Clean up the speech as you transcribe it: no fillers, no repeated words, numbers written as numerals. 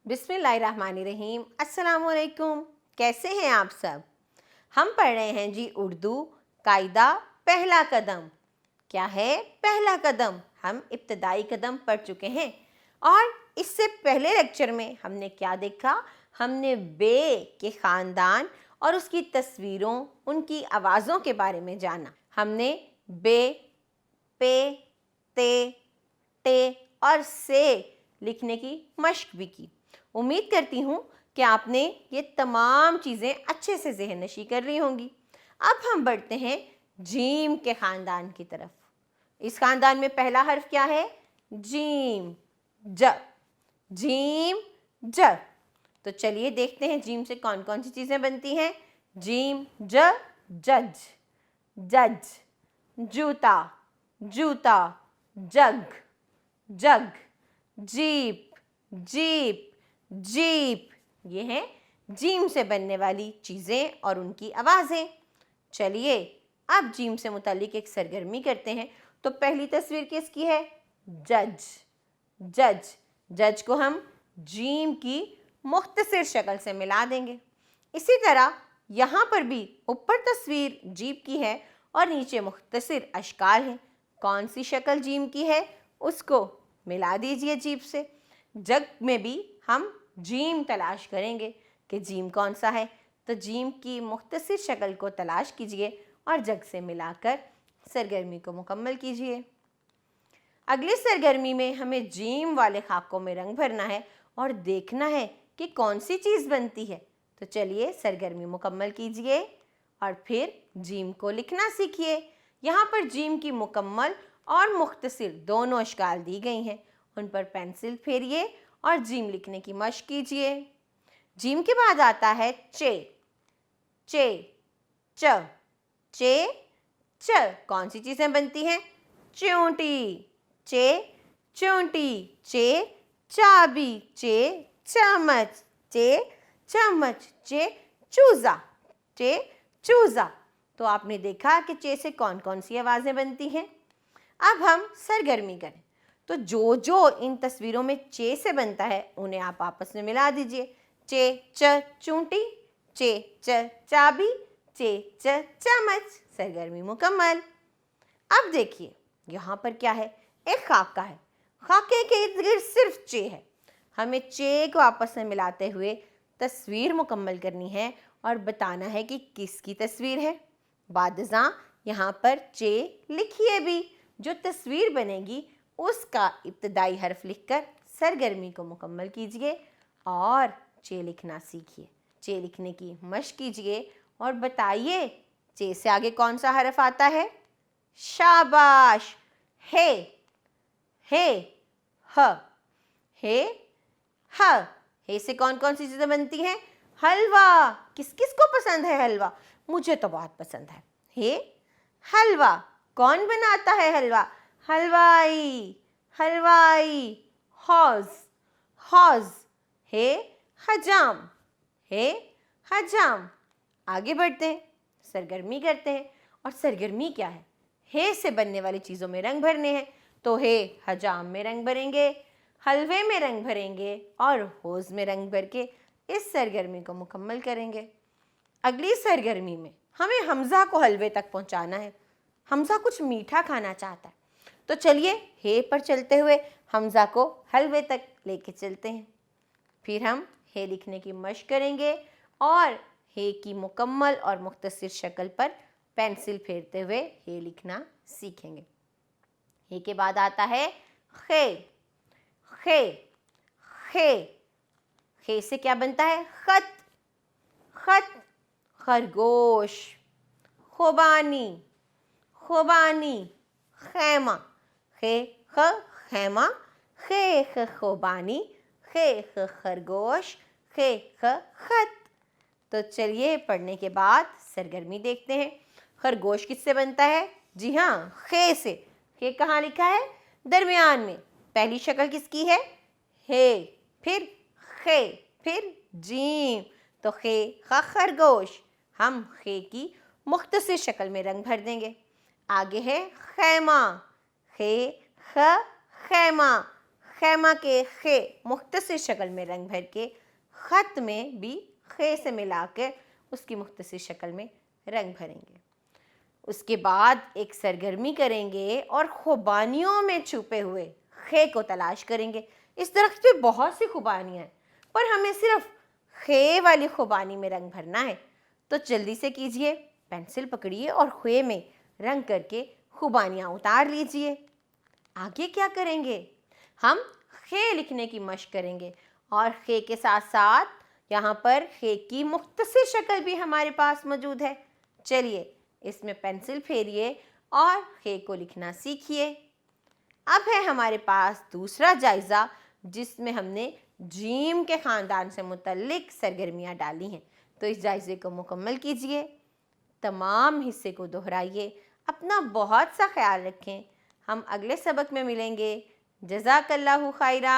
बिस्मिल्लाहिर्रहमानिर्रहीम। अस्सलामुअलैकुम। कैसे हैं आप सब? हम पढ़ रहे हैं जी उर्दू कायदा पहला कदम। क्या है पहला कदम? हम इब्तदाई कदम पढ़ चुके हैं और इससे पहले लेक्चर में हमने क्या देखा? हमने बे के ख़ानदान और उसकी तस्वीरों, उनकी आवाज़ों के बारे में जाना। हमने बे, पे, ते, टे और से लिखने की मश्क भी की। उम्मीद करती हूँ कि आपने ये तमाम चीज़ें अच्छे से ज़हन नशी कर ली होंगी। अब हम बढ़ते हैं जीम के ख़ानदान की तरफ। इस ख़ानदान में पहला हर्फ क्या है? जीम, ज। जीम, ज। तो चलिए देखते हैं जीम से कौन कौन सी चीज़ें बनती हैं। जीम, ज, जज, जज। जूता, जूता, जग, जग। Jeep, jeep, jeep. ये हैं जीम से बनने वाली चीज़ें और उनकी आवाज़ें। चलिए अब जीम से मुतालिक एक सरगर्मी करते हैं। तो पहली तस्वीर किसकी है? जज, जज। जज को हम जीम की मुख्तसर शक्ल से मिला देंगे। इसी तरह यहाँ पर भी ऊपर तस्वीर जीप की है और नीचे मुख्तसर अशकाल हैं। कौन सी शक्ल जीम की है उसको मिला दीजिए जीप से। जग में भी हम जीम तलाश करेंगे कि जीम कौन सा है। तो जीम की मुख्तसर शक्ल को तलाश कीजिए और जग से मिलाकर सरगर्मी को मुकम्मल कीजिए। अगली सरगर्मी में हमें जीम वाले खाकों में रंग भरना है और देखना है कि कौन सी चीज़ बनती है। तो चलिए सरगर्मी मुकम्मल कीजिए और फिर जीम को लिखना सीखिए। यहाँ पर जीम की मुकम्मल और मुख्तसर दोनों अशकाल दी गई हैं। उन पर पेंसिल फेरिए और जीम लिखने की मश्क कीजिए। जीम के बाद आता है चे, चे, च, चे, च। कौन सी चीज़ें बनती हैं? चूंटी, चे, चूंटी, चे, चाबी, चे, चम्मच, चे, चम्मच, चे, चूज़ा, चे, चूज़ा। तो आपने देखा कि चे से कौन कौन सी आवाज़ें बनती हैं। अब हम सरगर्मी करें। तो जो जो इन तस्वीरों में चे से बनता है उन्हें आप आपस में मिला दीजिए। चे, च, चूंटी, चे, च, चाबी, चे, च, चम्मच। सरगर्मी मुकम्मल। अब देखिए यहाँ पर क्या है? एक खाका है। खाके के इर्द गिर्द सिर्फ चे है। हमें चे को आपस में मिलाते हुए तस्वीर मुकम्मल करनी है और बताना है कि किसकी तस्वीर है। बादशाह यहाँ पर चे लिखिए भी। जो तस्वीर बनेगी उसका इब्तदाई हर्फ लिखकर सरगर्मी को मुकम्मल कीजिए और चे लिखना सीखिए। चे लिखने की मश्क कीजिए और बताइए चे से आगे कौन सा हर्फ आता है? शाबाश। हे, हे, ह, हे, ह। हे से कौन कौन सी चीज़ें बनती हैं? हलवा। किस किस को पसंद है हलवा? मुझे तो बहुत पसंद है। हे, हलवा। कौन बनाता है हलवा? हलवाई, हलवाई। हौज, हौज। हे, हजाम, हे, हजाम। आगे बढ़ते हैं, सरगर्मी करते हैं। और सरगर्मी क्या है? हे से बनने वाली चीज़ों में रंग भरने हैं। तो हे हजाम में रंग भरेंगे, हलवे में रंग भरेंगे और हौज में रंग भर के इस सरगर्मी को मुकम्मल करेंगे। अगली सरगर्मी में हमें हमज़ा को हलवे तक पहुंचाना है। हमज़ा कुछ मीठा खाना चाहता है। तो चलिए हे पर चलते हुए हमज़ा को हलवे तक लेके चलते हैं। फिर हम हे लिखने की मश्क करेंगे और हे की मुकम्मल और मुख्तसर शक्ल पर पेंसिल फेरते हुए हे लिखना सीखेंगे। हे के बाद आता है खे, खे, खे। खे से क्या बनता है? खत, खत। खरगोश, खुबानी, खुबानी। खैमा, खे, ख, खैमा, खे, ख, खुबानी, खे, ख, खरगोश, खे, ख, खत। तो चलिए पढ़ने के बाद सरगर्मी देखते हैं। खरगोश किससे बनता है? जी हाँ, खे से। खे कहाँ लिखा है? दरमियान में। पहली शक्ल किसकी है? हे, फिर खे, फिर जीम। तो खे, ख, खरगोश। हम खे की मुख्तसर शक्ल में रंग भर देंगे। आगे है खैमा। खे, ख, खैमा, खैमा के खे मुख्तसर शक्ल में रंग भर के, ख़त में भी खे से मिलाकर उसकी मुख्तसर शक्ल में रंग भरेंगे। उसके बाद एक सरगर्मी करेंगे और खुबानियों में छुपे हुए खे को तलाश करेंगे। इस दरख्त पे बहुत सी खुबानियाँ हैं, पर हमें सिर्फ खे वाली खुबानी में रंग भरना है। तो जल्दी से कीजिए, पेंसिल पकड़िए और खे में रंग करके खुबानियाँ उतार लीजिए। आगे क्या करेंगे? हम खे लिखने की मशक करेंगे और खे के साथ साथ यहाँ पर खे की मुख्तसर शक्ल भी हमारे पास मौजूद है। चलिए इसमें पेंसिल फेरिए और खे को लिखना सीखिए। अब है हमारे पास दूसरा जायज़ा, जिसमें हमने जीम के ख़ानदान से मुतल्लिक सरगर्मियाँ डाली हैं। तो इस जायज़े को मुकम्मल कीजिए, तमाम हिस्से को दोहराइए। अपना बहुत सा ख्याल रखें। हम अगले सबक में मिलेंगे। जज़ाकल्लाहु खैरा।